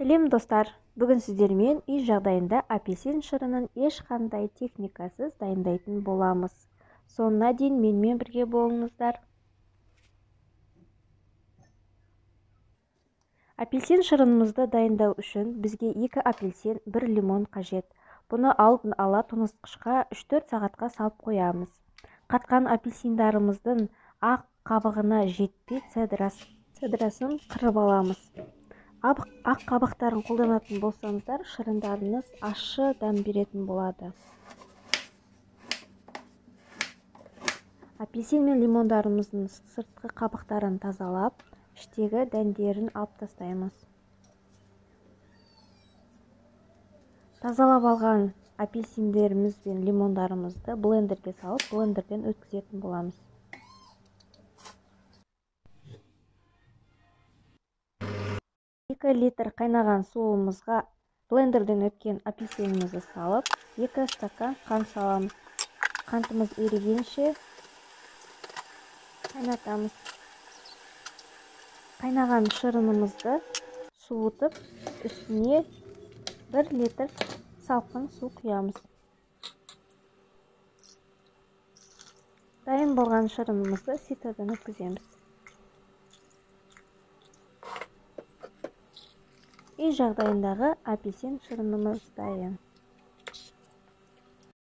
Сәлем достар, бүгін сіздермен үй жағдайында апельсин шырынын ешқандай техникасыз дайындайтын боламыз. Соңына дейін менімен бірге болыңыздар. Апельсин шырынымызды дайындау үшін бізге 2 апельсин, 1 лимон қажет. Бұны алдын ала тоңазытқышқа 3-4 сағатқа салып қоямыз. Қатқан апельсиндарымыздың ақ қабығына жетпей цедрасын қырып аламыз. Ақ қабықтарын қолданатын болсаңыздар, шырындарыңыз ащы дәм беретін болады. Апельсин мен лимондарымыздың сыртқы қабықтарын тазалап, іштегі дәндерін алып тастаймыз. Тазалап алған апельсиндеріміз бен лимондарымызды блендерге салып, блендерден өткізетін боламыз. Литр қайнаған суымызға блендерден өткен апельсинімізді салып, 2 стакан қант саламыз. Қантымыз ерігенше қайнатамыз. Қайнаған шырынымызды суытып, үстіне 1 литр салқын су құямыз. Дайын болған шырынымызды ситодан өткіземіз. Үй жағдайындағы апельсин шырынымыз дайын.